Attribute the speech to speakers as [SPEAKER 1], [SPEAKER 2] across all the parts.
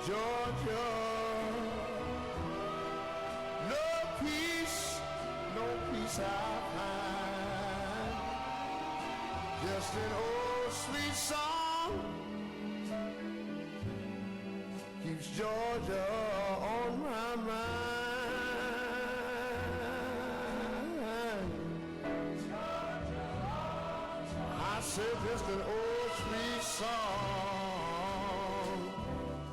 [SPEAKER 1] Georgia. No peace, no peace I find. Just an old sweet song keeps Georgia on my mind. I said just an old sweet song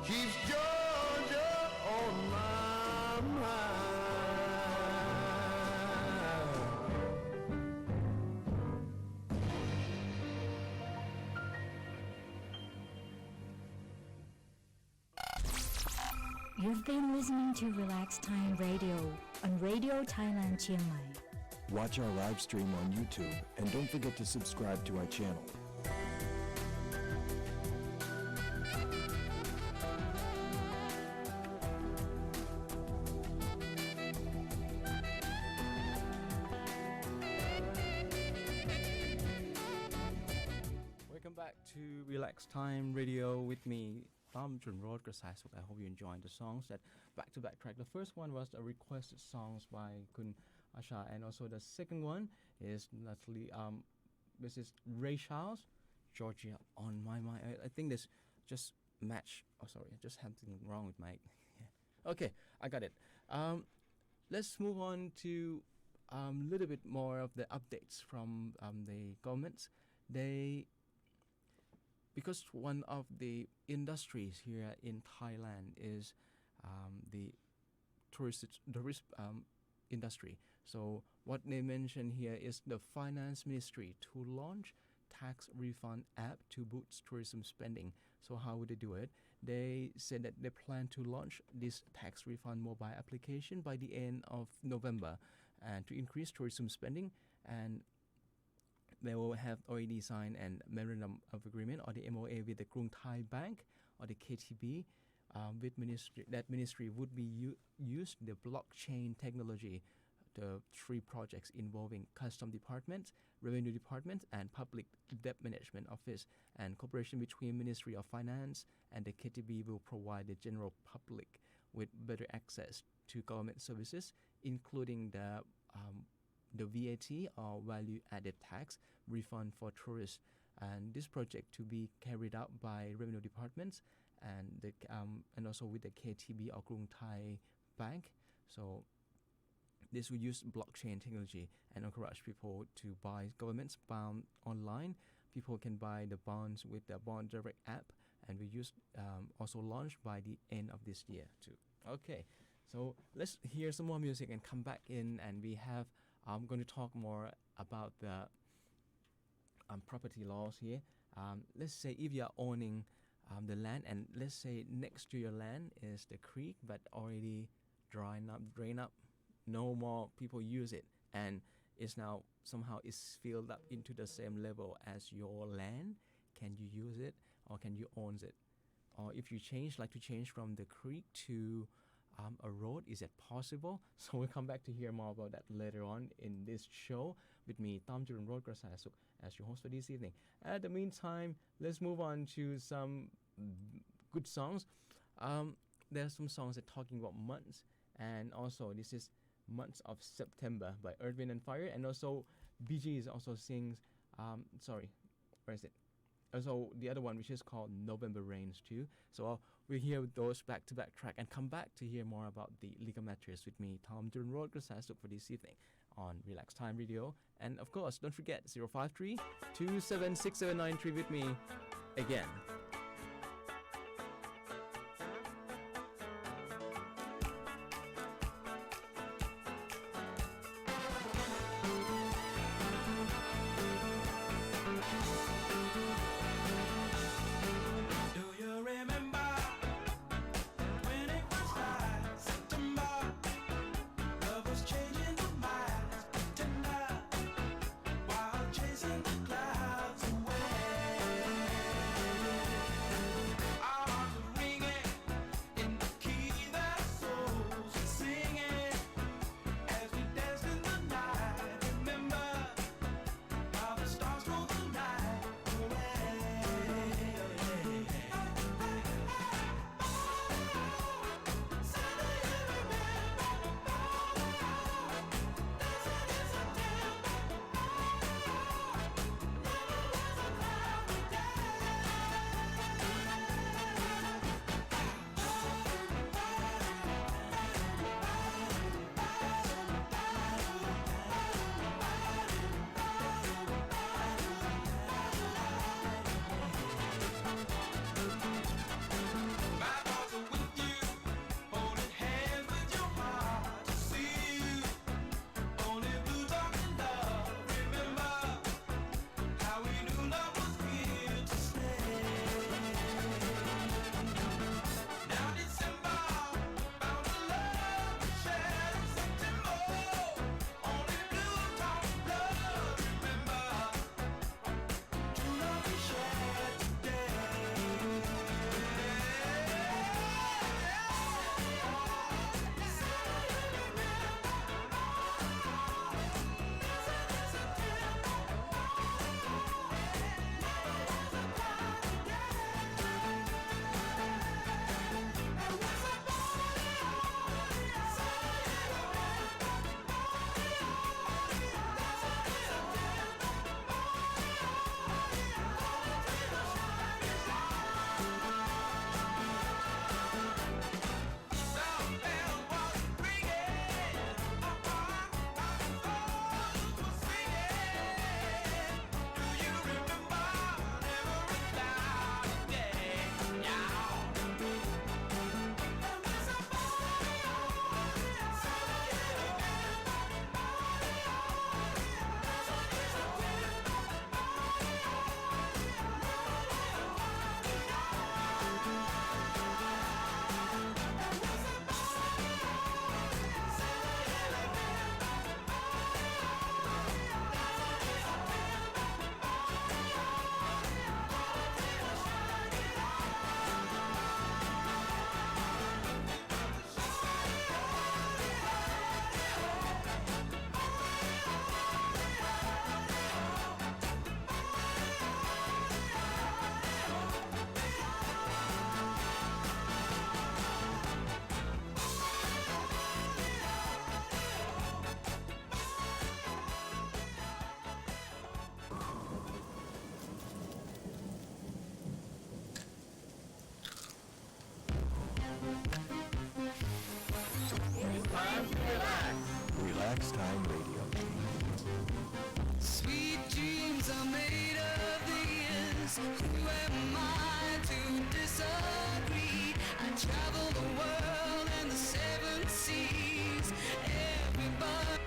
[SPEAKER 1] keeps Georgia on my mind.
[SPEAKER 2] You've been listening to Relax Time Radio on Radio Thailand Chiang Mai.
[SPEAKER 3] Watch our live stream on YouTube and don't forget to subscribe to our channel.
[SPEAKER 4] Welcome back to Relax Time Radio with me, Tom Junrod Grasasuk. I hope you enjoyed the songs that back-to-back track. The first one was a requested songs by Kun Asha, and also the second one is Natalie. This is Ray Charles, Georgia on my mind. I think this just match. Oh, sorry, I just had something wrong with my. Yeah. Okay, I got it. Let's move on to a little bit more of the updates from the government. Because one of the industries here in Thailand is the tourist industry. So what they mention here is the finance ministry to launch tax refund app to boost tourism spending. So how would they do it? They said that they plan to launch this tax refund mobile application by the end of November and to increase tourism spending, and they will have already signed a memorandum of agreement or the MOA with the Krung Thai Bank or the KTB. With ministry would be use the blockchain technology. The three projects involving Custom Department, Revenue Department, and Public Debt Management Office, and cooperation between Ministry of Finance and the KTB will provide the general public with better access to government services, including the VAT or value added tax refund for tourists. And this project to be carried out by Revenue Department and also with the KTB or Krung Thai Bank. So this will use blockchain technology and encourage people to buy government bond online. People can buy the bonds with the Bond Direct app, and we use also launched by the end of this year too. Okay, so let's hear some more music and come back in, and we have I'm going to talk more about the property laws here. Let's say if you are owning the land, and let's say next to your land is the creek, but already drained up, no more people use it, and it's now somehow is filled up into the same level as your land. Can you use it, or can you own it? Or if you like to change from the creek to a road, is it possible? So we'll come back to hear more about that later on in this show with me, Tom Junrod Grasasuk, as your host for this evening. At the meantime, let's move on to some good songs. There are some songs that are talking about months, and also this is Months of September by Earth, Wind and Fire, and also Bee Gees also sings where is it? Also the other one, which is called November Rains too. So we'll hear those back-to-back track and come back to hear more about the legal matters with me, Tom Junrod Grasasuk, for this evening on Relax Time Radio. And of course, don't forget 053-276-793 with me again.
[SPEAKER 5] Chasing the clouds away. travel the world and the seven seas. Everybody.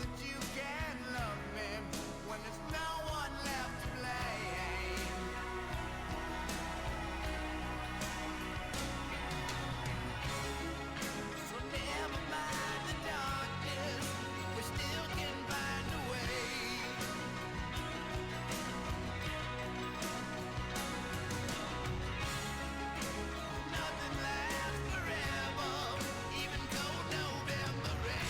[SPEAKER 5] that you can love me when there's no one left to blame. So never mind the darkness, we still can find a way. Nothing lasts forever, even cold November rain.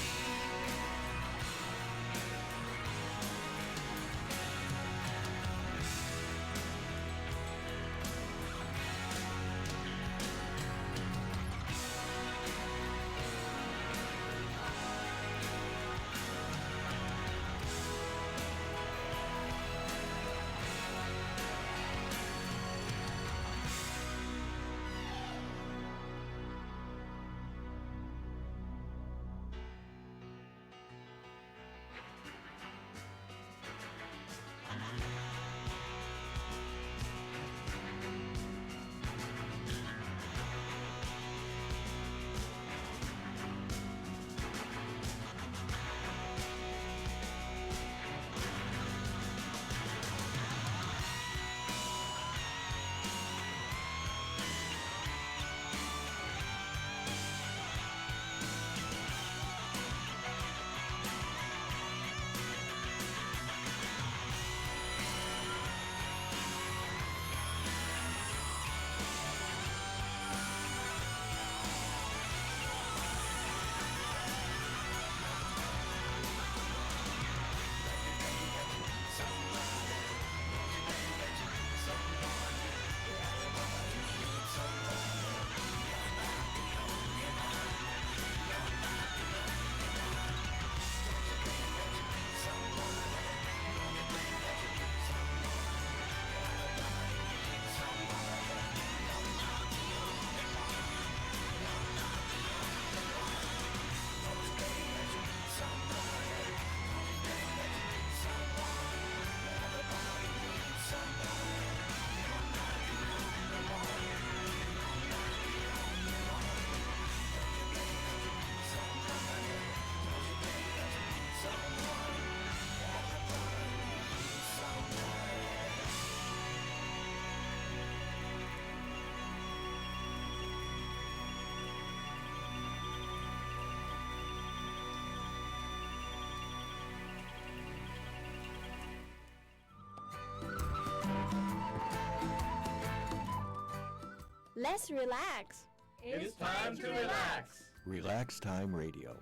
[SPEAKER 6] Let's relax.
[SPEAKER 7] It's time to relax.
[SPEAKER 3] Relax Time Radio.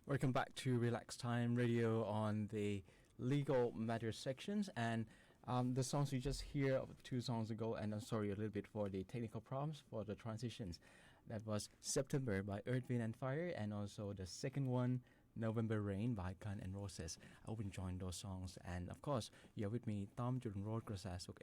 [SPEAKER 4] Welcome back to Relax Time Radio on the legal matters sections, and the songs you just hear of 2 songs ago, and I'm sorry a little bit for the technical problems for the transitions. That was September by Earth, Wind and Fire, and also the second one, November Rain by Guns N' Roses. I hope you enjoyed those songs, and of course you're with me, Tom Jordan Road Grasasuk.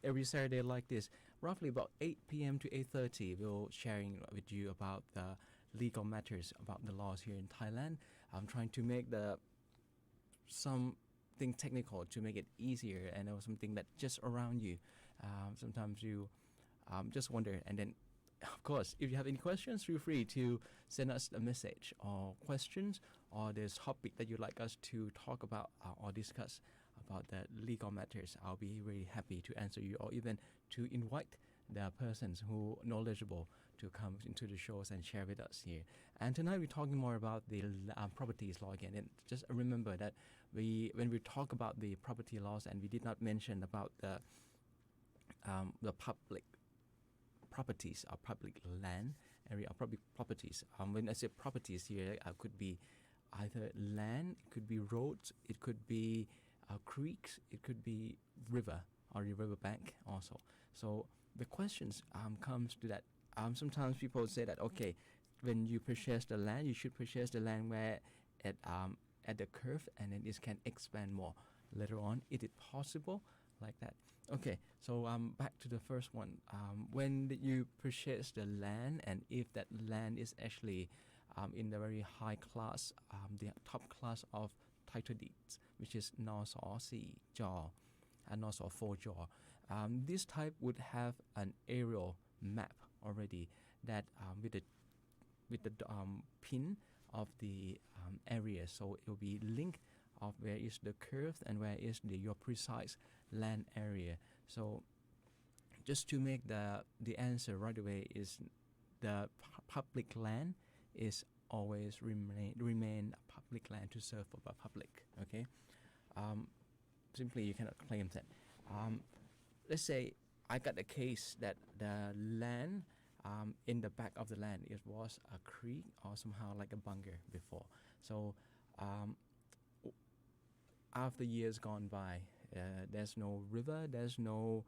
[SPEAKER 4] Every Saturday like this, roughly about 8 p.m. to 8:30, we'll sharing with you about the legal matters, about the laws here in Thailand. I'm trying to make something technical to make it easier, and also something that just around you. Sometimes you just wonder, and then of course, if you have any questions, feel free to send us a message or questions, or there's topic that you'd like us to talk about or discuss about the legal matters. I'll be really happy to answer you, or even to invite the persons who are knowledgeable to come into the shows and share with us here. And tonight we're talking more about the properties law again. And just remember that when we talk about the property laws, and we did not mention about the public properties or public land area or public properties. When I say properties here, could be either land, it could be roads, it could be creeks, it could be river or the river bank also. So the questions comes to that. Sometimes people say that, okay, when you purchase the land, you should purchase the land where at the curve, and then it can expand more later on. Is it possible like that? Okay, so back to the first one. When you purchase the land, and if that land is actually in the very high class, the top class of title deeds, which is Nosor 4 Jaw and Nosor 4 Jaw, this type would have an aerial map already that with the pin of the area, so it will be linked of where is the curve and where is your precise land area. So just to make the answer right away is the public land is always remain a public land to serve for the public. Okay, simply you cannot claim that. Let's say I got a case that the land in the back of the land it was a creek or somehow like a bunker before. So after years gone by, there's no river, there's no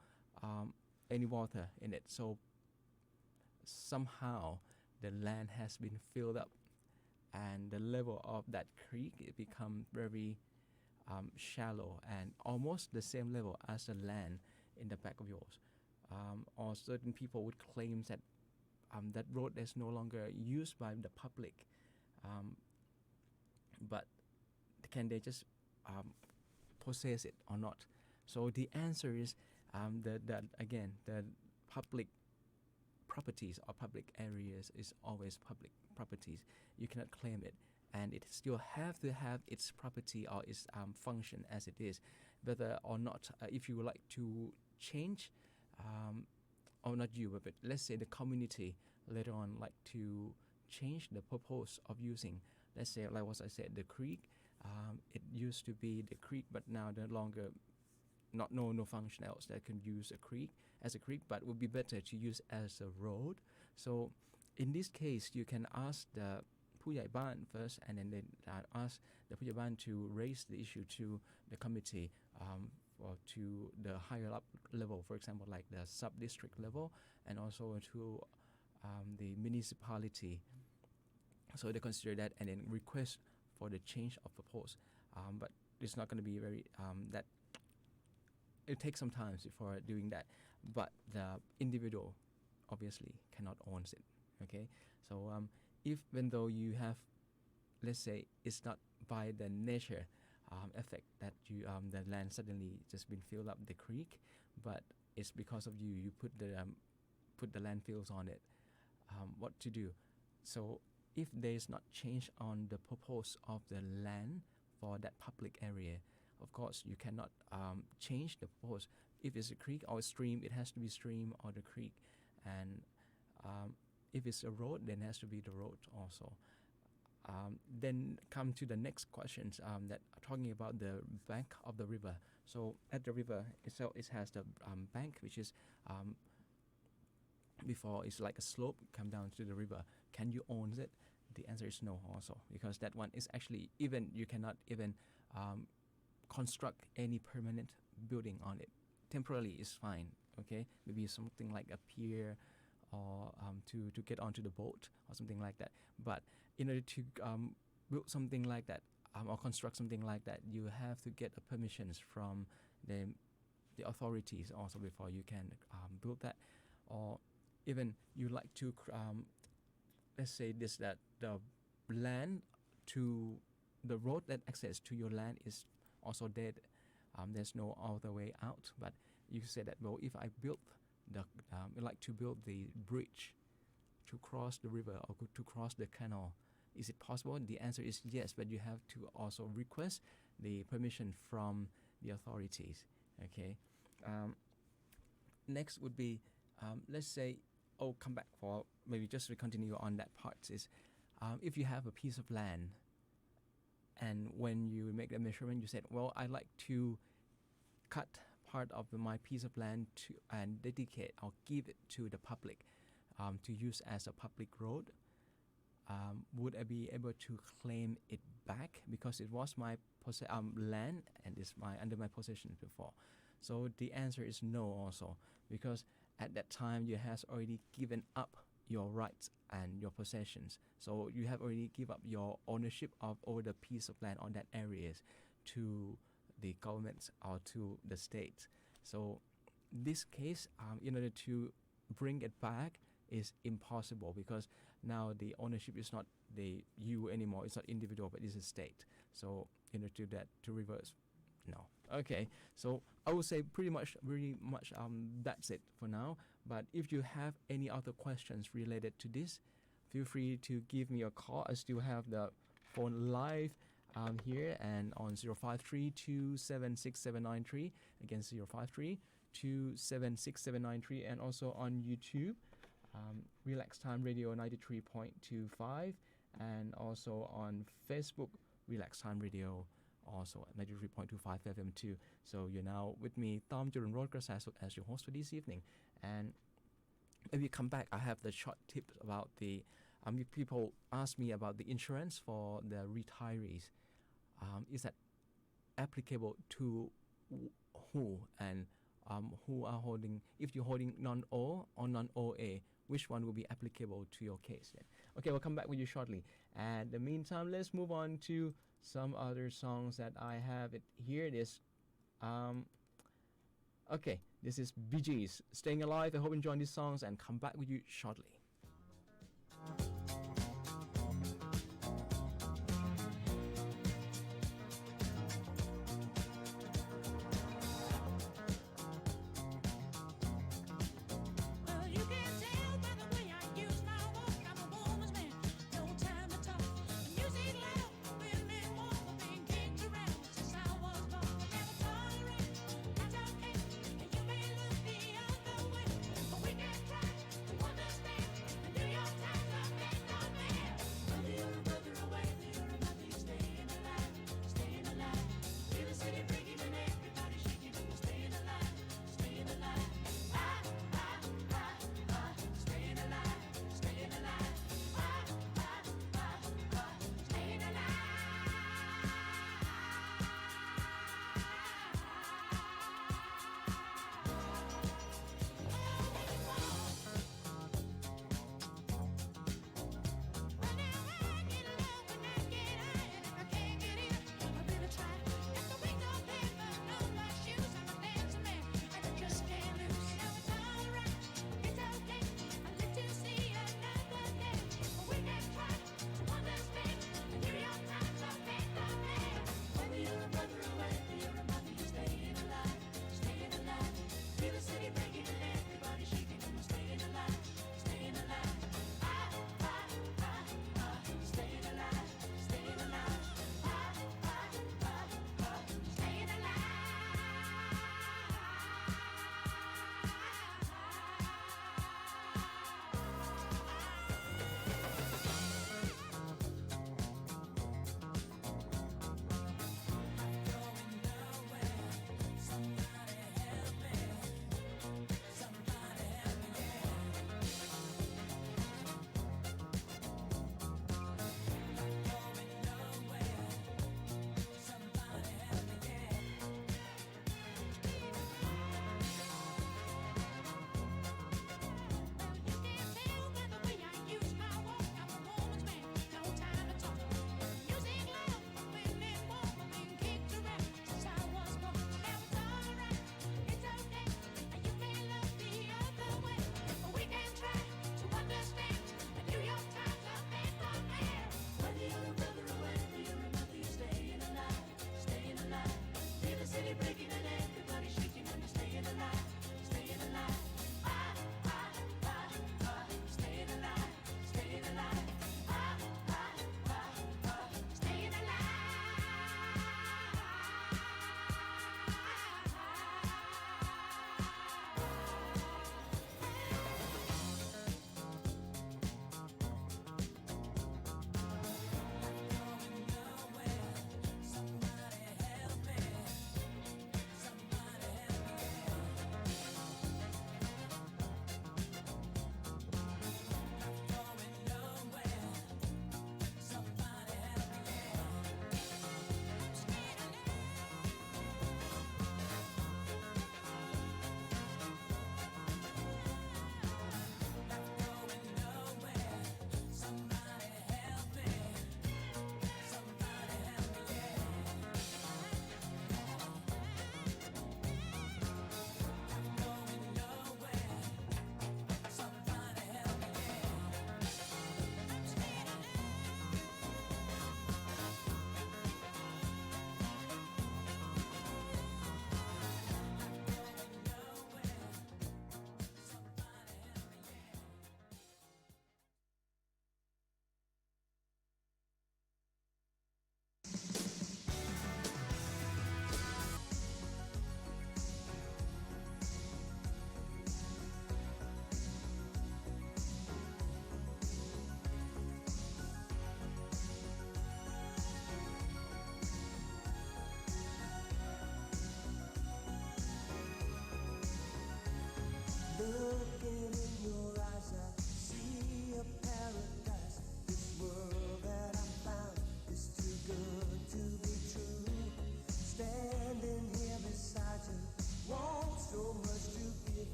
[SPEAKER 4] any water in it. So somehow the land has been filled up, and the level of that creek it become very shallow and almost the same level as the land in the back of yours. Or certain people would claim that that road is no longer used by the public, but can they just possess it or not? So the answer is the public properties or public areas is always public properties. You cannot claim it, and it still have to have its property or its function as it is, whether or not if you would like to change, or not you, but let's say the community later on like to change the purpose of using. Let's say like what I said, the creek. It used to be the creek, but now no longer, no function else that can use a creek as a creek, but would be better to use as a road. So in this case, you can ask the ผู้ใหญ่บ้าน first, and then ask the ผู้ใหญ่บ้าน to raise the issue to the committee, or to the higher up level, for example, like the sub-district level, and also to the municipality. So they consider that and then request for the change of purpose. But it's not going to be very that. It takes some time before doing that. But the individual obviously cannot own it. Okay, so even though you have, let's say, it's not by the nature effect that you the land suddenly just been filled up the creek, but it's because of you put the landfills on it. What to do? So if there is not change on the purpose of the land for that public area, of course you cannot change the purpose. If it's a creek or a stream, it has to be stream or the creek, and if it's a road, then it has to be the road also. Then come to the next questions that are talking about the bank of the river. So at the river itself, it has the bank, which is before it's like a slope come down to the river. Can you own it? The answer is no also, because that one is actually even you cannot even construct any permanent building on it. Temporarily is fine, okay? Maybe something like a pier or to get onto the boat or something like that. But in order to build something like that or construct something like that, you have to get permissions from the authorities also before you can build that. Or even you like to let's say this, that the land to the road that access to your land is also dead. There's no other way out. But you say that, well, if I build like to build the bridge to cross the river or to cross the canal, is it possible? The answer is yes, but you have to also request the permission from the authorities. Okay. Next would be, let's say, come back for maybe just to continue on that part is, if you have a piece of land, and when you make the measurement, you said, well, I like to cut part of my piece of land to and dedicate or give it to the public to use as a public road. Would I be able to claim it back because it was my land and it's under my possession before? So the answer is no also, because at that time you has already given up your rights and your possessions. So you have already give up your ownership of over the piece of land on that areas to the government or to the state. So this case, in order to bring it back is impossible, because now the ownership is not the you anymore. It's not individual, but it's a state. So in order to that to reverse, no. Okay, so I would say pretty much that's it for now. But if you have any other questions related to this, feel free to give me a call. I still have the phone live here and on 053-276-793. Again, 053-276-793, and also on YouTube, Relax Time Radio 93.25, and also on Facebook, Relax Time Radio, also at 93.25 FM too. So you're now with me, Tom Juran Rodgers, as your host for this evening. And when we come back, I have the short tips about the people ask me about the insurance for the retirees. Is that applicable to who, and who are holding, if you're holding non-O or non-OA, which one will be applicable to your case then? Okay, we'll come back with you shortly. And in the meantime, let's move on to some other songs that I have. Here it is. Okay, this is Bee Gees, Staying Alive. I hope you enjoy these songs and come back with you shortly.
[SPEAKER 5] Well, you can tell by the way I use my walk, I'm a woman's man, no time to talk. Music loud, been me warm, being kicked around since I was born. Never tolerate, that's okay, and you may look the other way, but we can try to understand and do your time someday.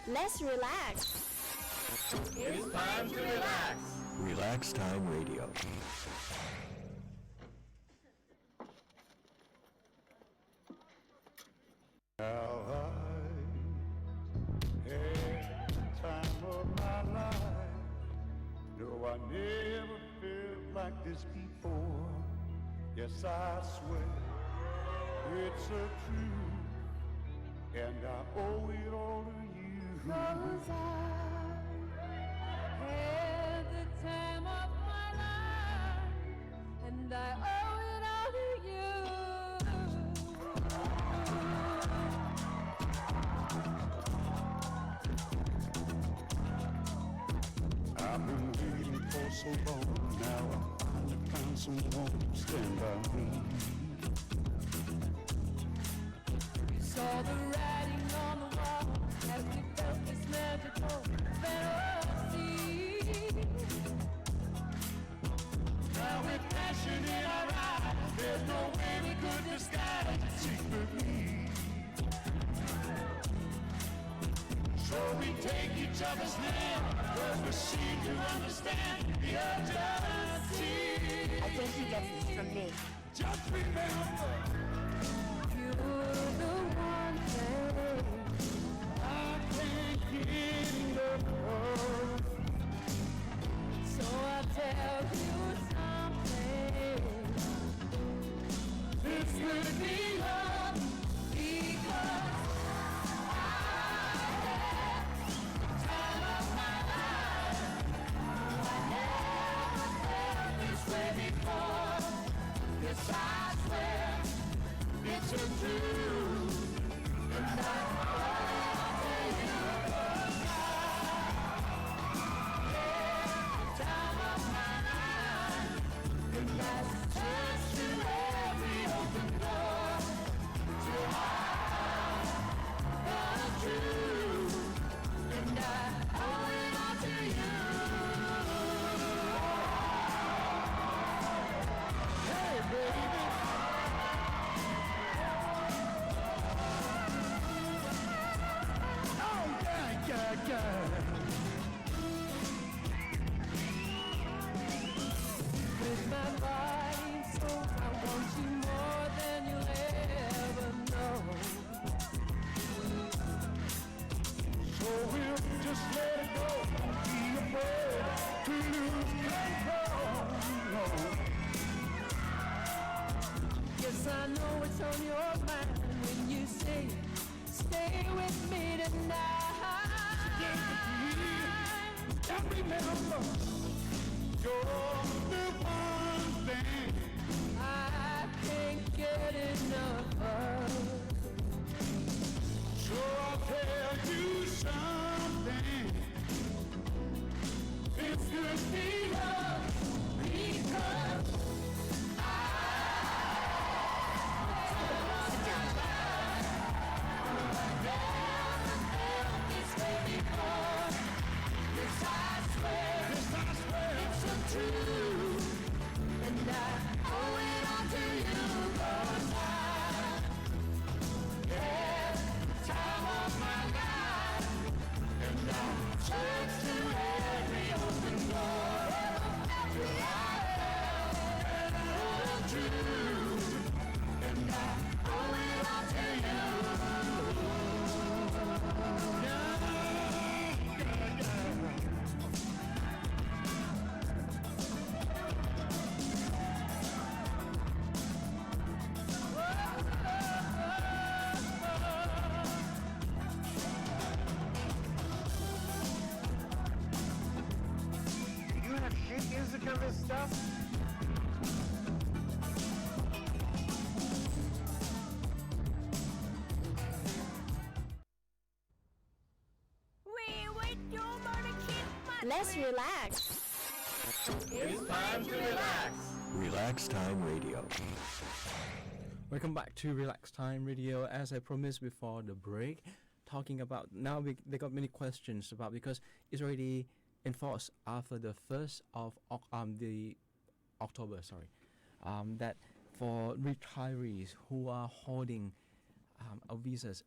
[SPEAKER 6] Let's relax.
[SPEAKER 7] It's time to relax.
[SPEAKER 3] Relax Time Radio.
[SPEAKER 1] How I had the time of my life. No, I never felt like this before. Yes, I swear it's a truth, and I owe it all to you.
[SPEAKER 5] 'Cause I had the time of my life, and I owe it all to you.
[SPEAKER 1] I've been waiting for so long now. I finally found someone to stand by me.
[SPEAKER 5] Saw the writing on the wall as we felt this magical fantasy.
[SPEAKER 1] Now with passion in our eyes, there's no way we could disguise it secretly. So we take each other's hand, 'cause we seem to understand the urgency.
[SPEAKER 6] I think he gets this from me.
[SPEAKER 1] Just remember,
[SPEAKER 5] You're the one thing
[SPEAKER 1] I can't get enough of.
[SPEAKER 5] so I'll tell you something.
[SPEAKER 1] This could be love,
[SPEAKER 5] Because
[SPEAKER 1] this way before. Yes, I swear it's a truth, and I owe it to you.
[SPEAKER 5] time of my life,
[SPEAKER 1] And that's just to every open door. To hide the truth, and I owe it all to you. Hey, baby. Oh, yeah, yeah, yeah.
[SPEAKER 5] with my body and soul, I want you more than you'll ever know.
[SPEAKER 1] So we'll just let it go. Don't be afraid to lose control. No.
[SPEAKER 5] Yes, I know it's on your mind when you say, stay with me tonight.
[SPEAKER 1] And remember, you're the one thing
[SPEAKER 5] I can't get enough of.
[SPEAKER 1] so I'll tell you something. It's good to be loved because this way before. Yes, I swear it's a truth,
[SPEAKER 5] And I
[SPEAKER 1] owe it all to you. 'Cause I had the time of my life, and I search to every open door. Till I found the truth, and I owe it all to you. Yeah, yeah, yeah.
[SPEAKER 8] Do you have sheet music on this stuff?
[SPEAKER 6] Let's relax.
[SPEAKER 7] It's time to relax.
[SPEAKER 3] Relax Time Radio.
[SPEAKER 4] Welcome back to Relax Time Radio. As I promised before the break, talking about now they got many questions about because it's already enforced after the 1st of the October. That for retirees who are holding a visas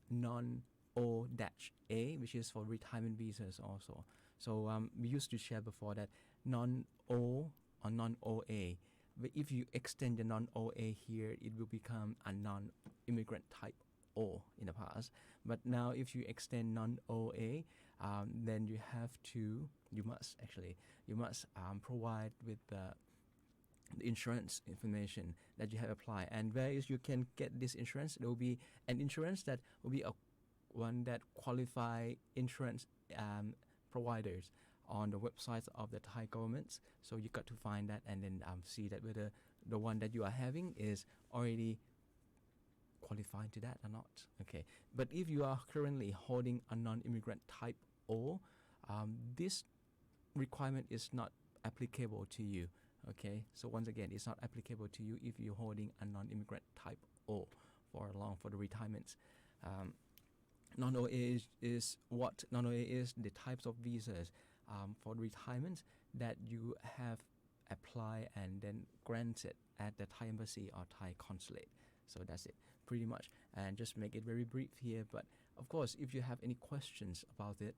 [SPEAKER 4] non-O-A, which is for retirement visas also. So we used to share before that non-O or non-OA. But if you extend the non-OA here, it will become a non-immigrant type O in the past. But now if you extend non-OA, then you must provide with the insurance information that you have applied. And where is you can get this insurance? There will be an insurance that will be one that qualify insurance providers on the websites of the Thai governments. So you got to find that and then see that whether the one that you are having is already qualified to that or not. Okay, but if you are currently holding a non-immigrant type O, this requirement is not applicable to you. Okay, so once again, it's not applicable to you if you're holding a non-immigrant type O for the retirements. Non-OA is what? Non-OA is the types of visas for retirement that you have applied and then granted at the Thai embassy or Thai consulate. So that's it, pretty much. And just make it very brief here. But of course, if you have any questions about it,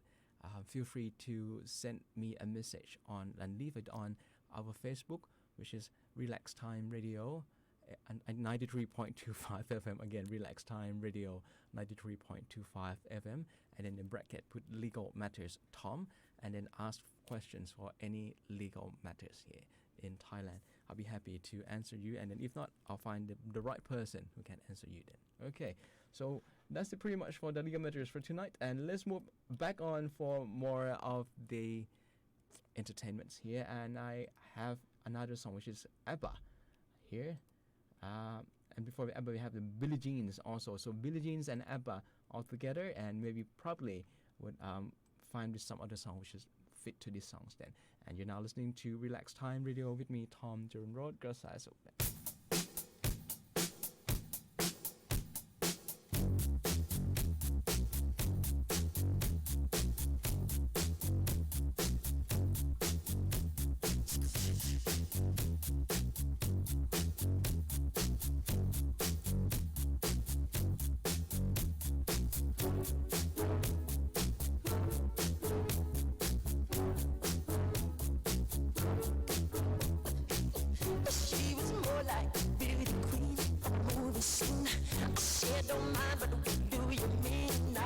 [SPEAKER 4] feel free to send me a message on and leave it on our Facebook, which is Relax Time Radio at 93.25 FM. Again, Relax Time Radio 93.25 FM. And then in bracket, put Legal Matters Tom, and then ask questions for any legal matters here in Thailand. I'll be happy to answer you. And then if not, I'll find the right person who can answer you then. Okay, so that's it pretty much for the legal matters for tonight. And let's move back on for more of the entertainments here. And I have another song, which is ABBA here. And before ABBA, we have the Billie Jeans also. So Billie Jeans and ABBA all together, and maybe probably would find some other song which is fit to these songs then. And you're now listening to Relax Time Radio with me, Tom Jerome Road. Girls Eyes Open.
[SPEAKER 9] She was more like Beauty Queen from a movie scene. I said, don't mind, but what do you mean? I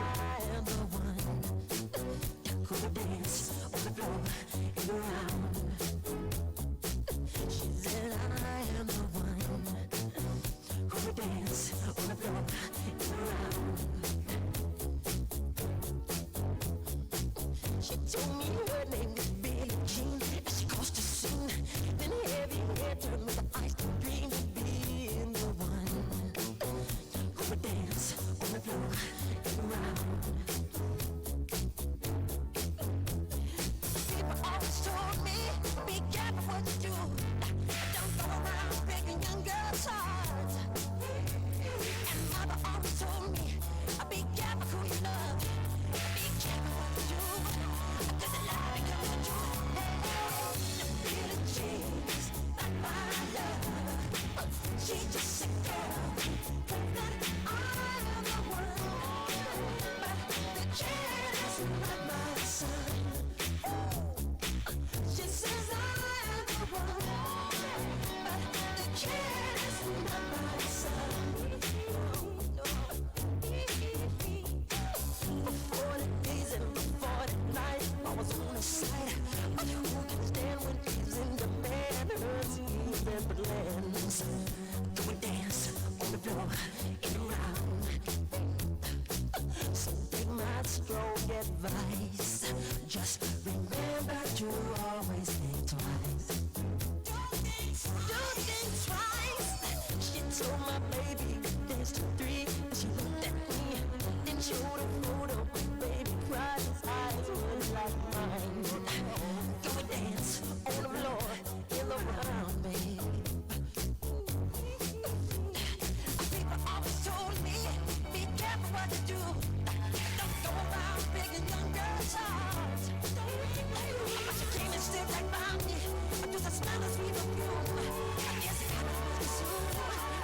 [SPEAKER 9] am the one who will dance on the floor and around. She said, I am the one who will dance on the floor and around. She told me her name was Billie Jean, and she caused a scene. Then heavy hair turned me to ice and dreamed of being the one who would dance on the floor and around. People always told me, be careful what you do. Don't go around breaking young girls' hearts. And mother always told me, be careful who you love. Be careful what you do. Cause the lie becomes true. The Billie Jeans, not my love. She just a girl. That I am the one. But the kid is not my son. She says I am the one. But the kid is not my son. For 40 days and 40 nights, I was on his side. But who can stand when he's in demand? Her schemes and plans. Go and dance on the floor and around. So take my strong advice. Just remember to always think twice. Don't think twice. She told my baby we danced to 3, and she looked at me, then showed a photo. Baby cried, his eyes were like mine. Go and dance on the floor in the round, babe. People always told me, be careful what you do. Don't go around breaking young girls' hearts. But she came and stood right by me. I just a smell of sweet perfume. I guess it happened pretty soon.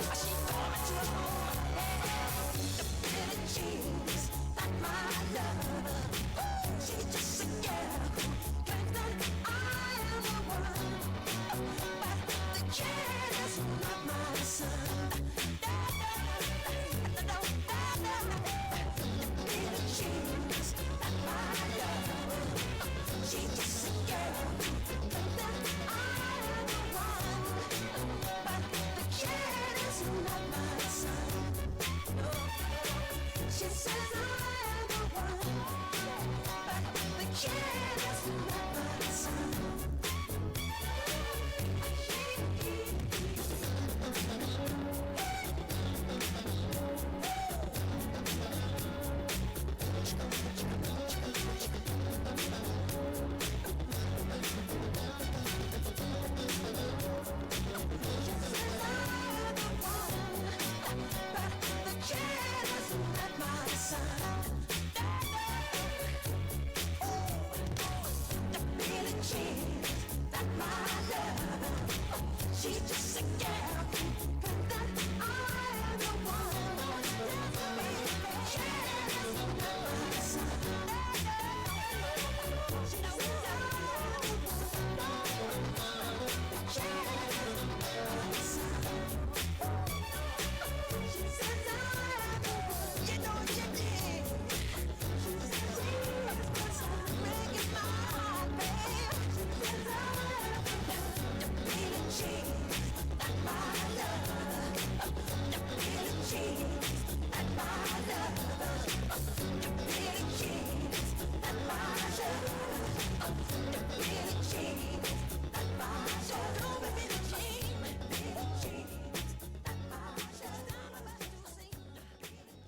[SPEAKER 9] But she called me to her home. The Billie Jeans, like my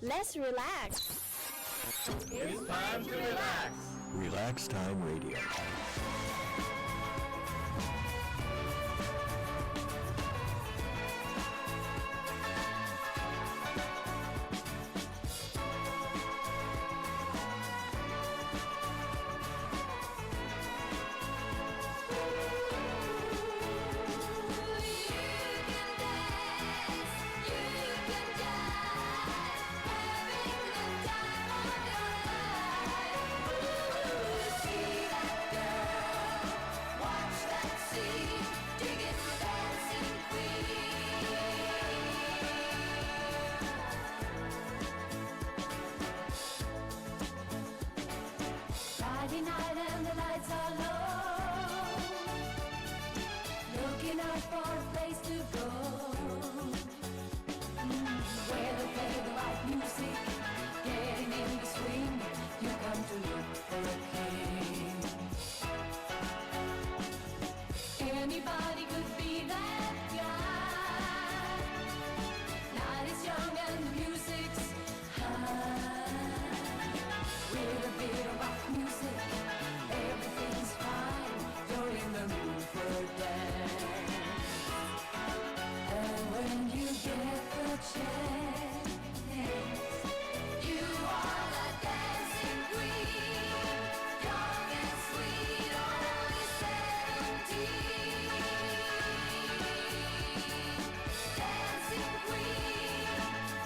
[SPEAKER 6] Let's relax.
[SPEAKER 7] It's time to relax.
[SPEAKER 3] Relax Time Radio.
[SPEAKER 5] Friday night and the lights are low, looking out for a place to go, where they play the right music, getting in the swing. You come to look for a king. Anybody could be that guy. Night is young and the music's high. With a bit of rock music, everything's fine. You're in the mood for a dance. And when you get the chance, you are the dancing queen, young and sweet, only 17. Dancing queen,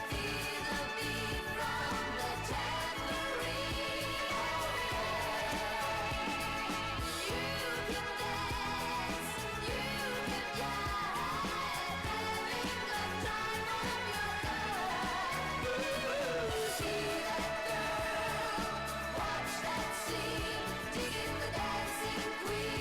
[SPEAKER 5] feel the beat from the tambourine. You can dance, you can jive, having the time of your life. See that girl, watch that scene, digging the dancing queen.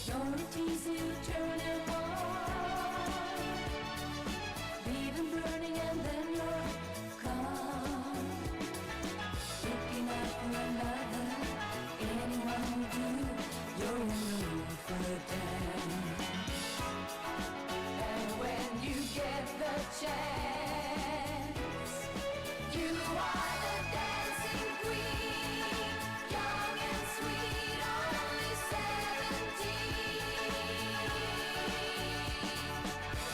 [SPEAKER 5] Don't tease you, turn and walk, leave them burning and then you're gone. Looking out for another, anyone will do. You're in the mood for a dance. And when you get the chance, you are the dancing queen, young and sweet, only 17.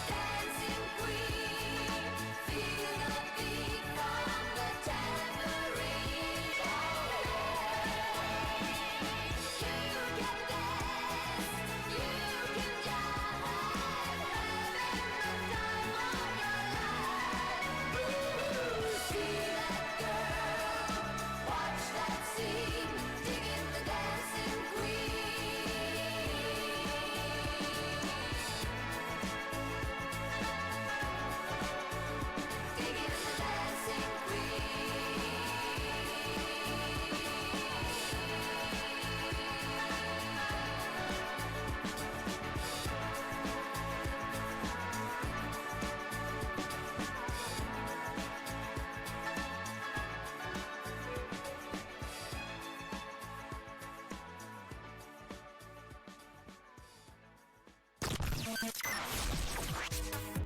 [SPEAKER 5] Dancing queen, feel the beat from the tambourine. You can dance, you can jive, having the time of your life. See that girl, watch that scene, digging the dancing queen. Digging the dancing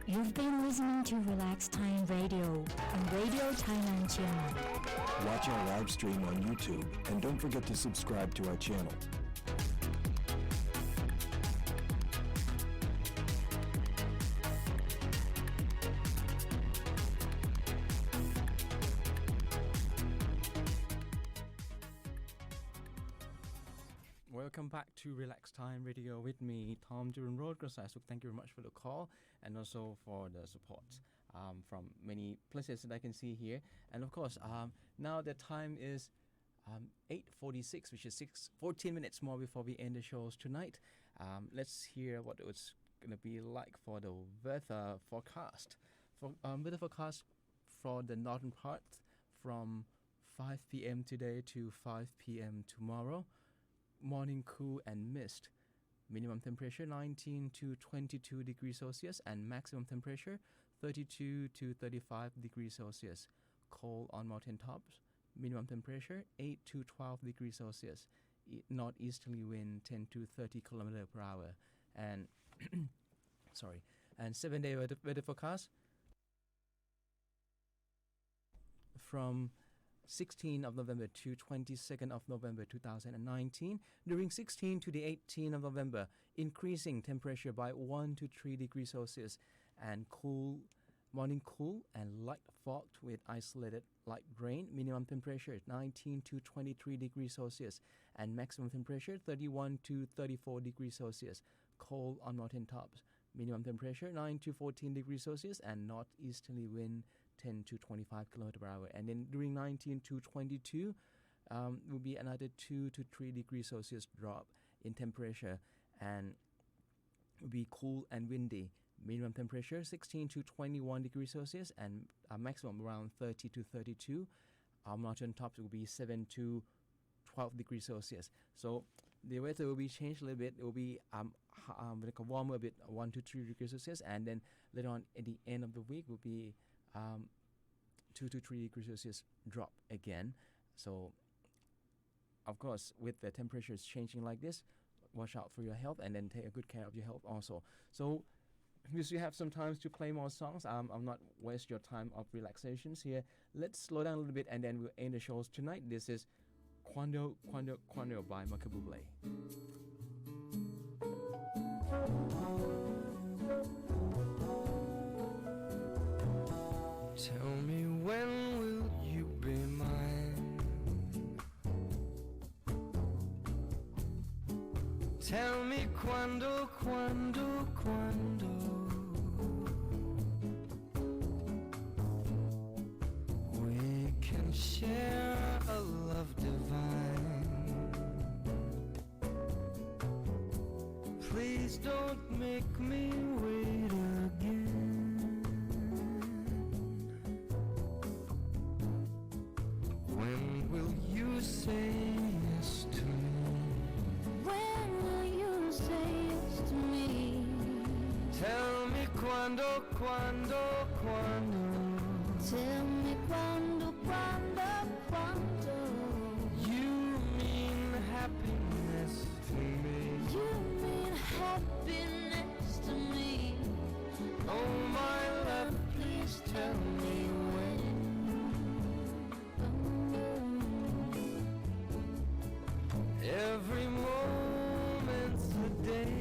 [SPEAKER 2] You've been listening to Relax Time Radio on Radio Thailand channel.
[SPEAKER 3] Watch our live stream on YouTube and don't forget to subscribe to our channel.
[SPEAKER 4] Welcome back to Relax Time Radio with me, Tom Duran Road Grasasuk. Thank you very much for the call and also for the support from many places that I can see here. And of course, now the time is 8:46, which is 14 minutes more before we end the shows tonight. Let's hear what it's going to be like for the weather forecast. Weather forecast for the northern part from 5 p.m. today to 5 p.m. tomorrow. Morning cool and mist. Minimum temperature 19 to 22 degrees Celsius and maximum temperature 32 to 35 degrees Celsius. Cold on mountain tops. minimum temperature 8 to 12 degrees Celsius, northeasterly wind 10 to 30 kilometer per hour, and sorry, and 7-day weather forecast from 16th of November to 22nd of November 2019. During 16th to the 18th of November, increasing temperature by 1 to 3 degrees Celsius and morning cool and light fog with isolated light rain. Minimum temperature 19 to 23 degrees Celsius and maximum temperature 31 to 34 degrees Celsius. Cold on mountain tops. Minimum temperature 9 to 14 degrees Celsius and northeasterly wind 10 to 25 km per hour. And then during 19 to 22 will be another 2 to 3 degrees Celsius drop in temperature and will be cool and windy. Minimum temperature 16 to 21 degrees Celsius and maximum around 30 to 32. Our mountain tops will be 7 to 12 degrees Celsius. So the weather will be changed a little bit. It will be like a warmer a bit, 1 to 3 degrees Celsius, and then later on at the end of the week will be 2 to 3 degrees Celsius drop again. So of course, with the temperatures changing like this, watch out for your health and then take a good care of your health also. So because you have some time to play more songs, I'm not waste your time of relaxations here. Let's slow down a little bit and then we'll end the shows tonight. This is Quando by Michael Bublé.
[SPEAKER 10] Tell me, when will you be mine? Tell me quando we can share a love divine. Please don't make me wait again. When will you say yes to me?
[SPEAKER 5] When will you say yes to me?
[SPEAKER 10] Tell me quando
[SPEAKER 5] Tell me quando
[SPEAKER 10] you mean happiness to me.
[SPEAKER 5] you mean happiness to me.
[SPEAKER 10] Oh my love, please tell me when. Every moment's a day.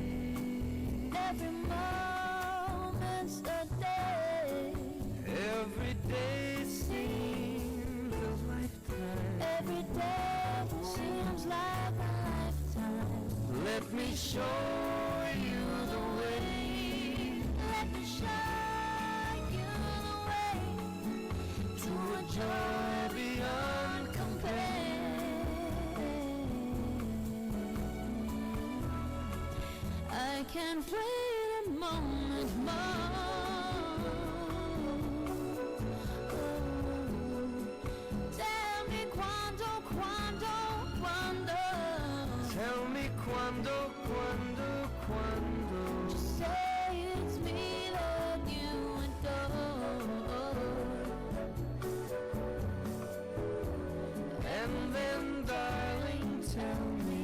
[SPEAKER 5] Every moment's a day.
[SPEAKER 10] Every day seems a lifetime.
[SPEAKER 5] Every day seems like a lifetime.
[SPEAKER 10] Let me show you the way.
[SPEAKER 5] Let me show you the way
[SPEAKER 10] to a joy beyond compare.
[SPEAKER 5] I can't wait a moment more. Tell me quando
[SPEAKER 10] Tell me quando
[SPEAKER 5] Just say it's me that you adore.
[SPEAKER 10] and then darling tell me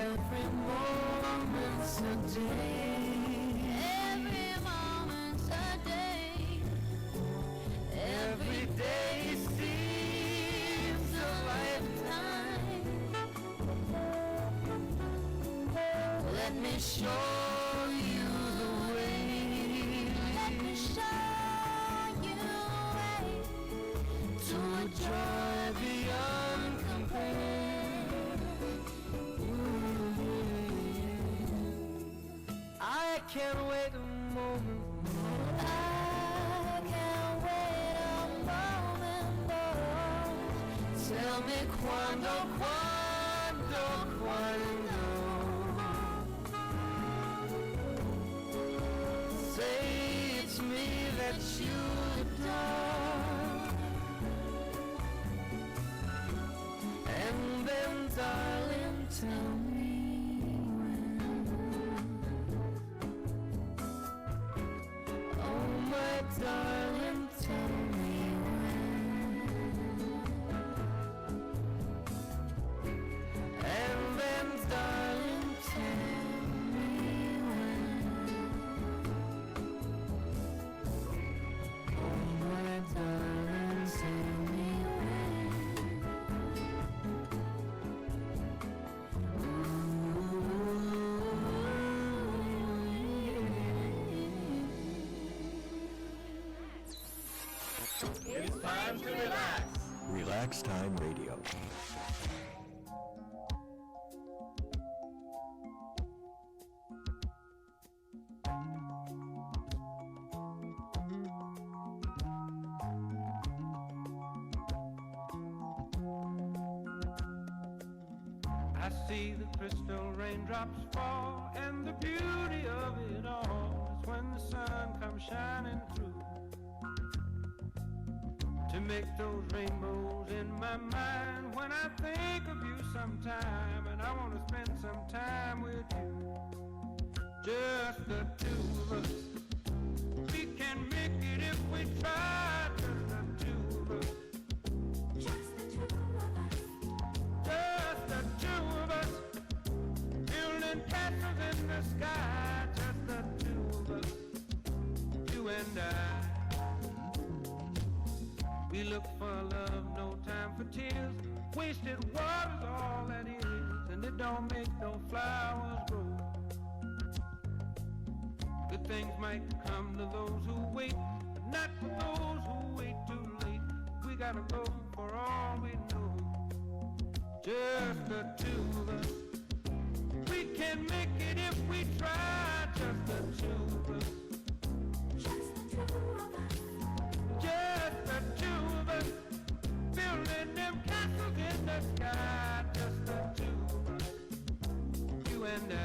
[SPEAKER 10] every moment's a day.
[SPEAKER 5] Every moment's a day.
[SPEAKER 10] Every day seems a lifetime. Let me show you the way.
[SPEAKER 5] Let me show you the way
[SPEAKER 10] to a joy beyond compare. can't wait a moment more.
[SPEAKER 5] I can't wait a moment more.
[SPEAKER 10] Tell me quando, quando, quando. Say it's me that you adore. And then, darling, tell me when. Oh, my darling, tell me when. And then, darling, tell me when. Oh, my darling, tell me
[SPEAKER 7] It's time to relax.
[SPEAKER 3] Relax Time Radio.
[SPEAKER 10] I see the crystal raindrops fall, and the beauty of it all is when the sun comes shining through to make those rainbows in my mind. When I think of you sometime, and I want to spend some time with you, just the two of us. We can make it if we try, just the two of us.
[SPEAKER 5] Just the two of us.
[SPEAKER 10] Just the two of us, building castles in the sky. Just the two of us, you and I. We look for love, no time for tears. Wasted water's all that is, and it don't make no flowers grow. Good things might come to those who wait, but not for those who wait too late. We gotta go for all we know. Just the two of us. We can make it if we try. Just the two of us.
[SPEAKER 5] Just the two of us.
[SPEAKER 10] Just the two of us. Building them castles in the sky. Just the two of us. You and I.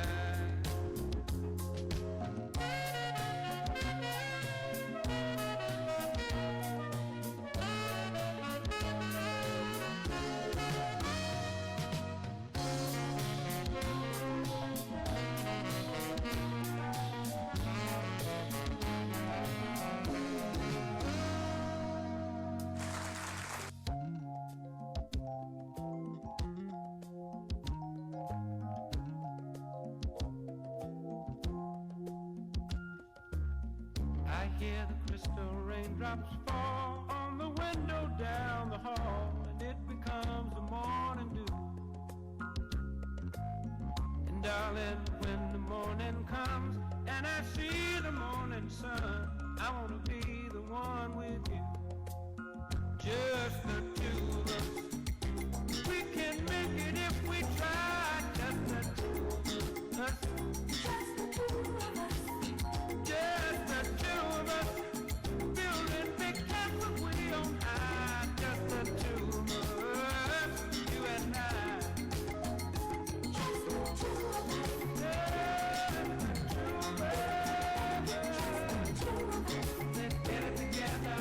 [SPEAKER 10] I hear the crystal raindrops fall on the window down the hall, and it becomes the morning dew. And darling, when the morning comes and I see the morning sun, I wanna be the one with you. Just the two of us. We can make it if we try. Just the two of us.
[SPEAKER 5] Just the two of us.
[SPEAKER 10] Just the two of us, building big castles way on high. Just the two of us, you and I.
[SPEAKER 5] Just the two of us.
[SPEAKER 10] Just the two of us.
[SPEAKER 5] Just the two of us.
[SPEAKER 10] Let's get it together.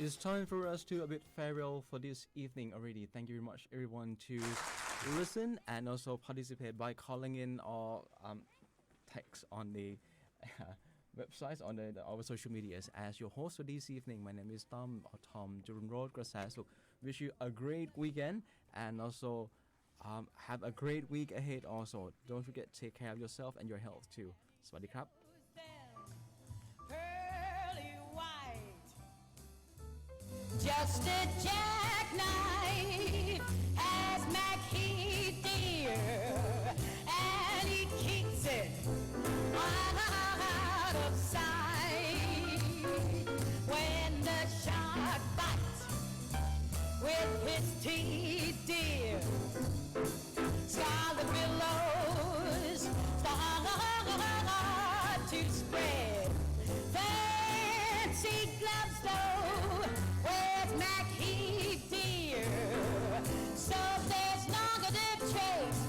[SPEAKER 4] it's time for us to a bit farewell for this evening already. Thank you very much, everyone, to listen and also participate by calling in or text on the websites on our social medias. As your host for this evening, my name is Tom or Tom Jurun Road Grasasuk. Wish you a great weekend and also have a great week ahead. Also, don't forget to take care of yourself and your health too. สวัสดีครับ
[SPEAKER 5] Pearly white, just a jackknife as Mac Heath dear, and he keeps it out of sight. When the shark bites with his teeth, dear, scarlet billows start to spread. Fancy gloves though, where's Mac Heath dear? So there's longer to trace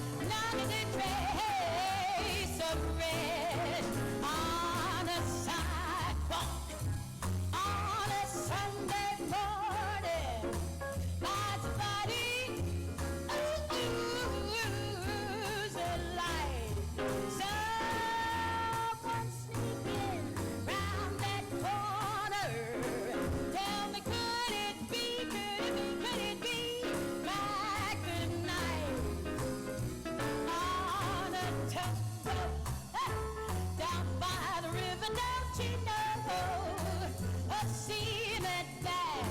[SPEAKER 5] of red on a sidewalk on a Sunday morning. Lights a body, oohs a light. Someone sneaking round that corner. Tell me, could it be like the night on a tugboat down by the river? Don't you know a cement bag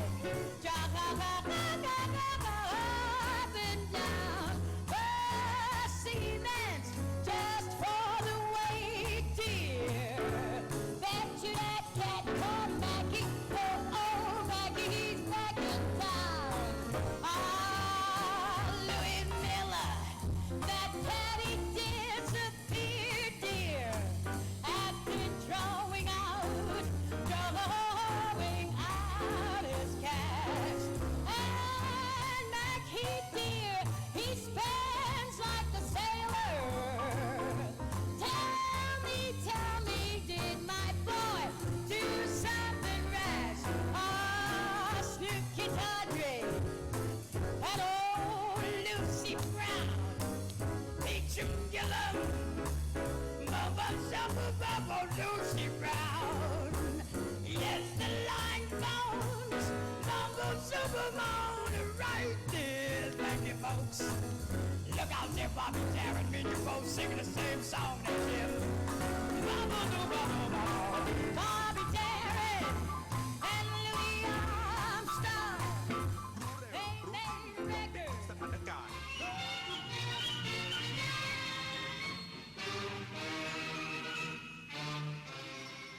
[SPEAKER 5] drop up and down the cement just for the weight, dear? Bet you that cat called Maggie, oh Maggie, he's back in town. Louis Miller, that caddy disappeared, dear, after drawing out his cash. And Mac Heath, dear, he spends like a sailor. Tell me, did my boy do something rash? Snooky Tawdry and old Lucy Brown, Peachum Gillum, Bubba Supper Bubba Lucy Brown. Yes, the line phones, Bubba Supper Moan, right there. Thank you, folks. Look out there, Bobby Taryn, me and you both singing the same song. That's him.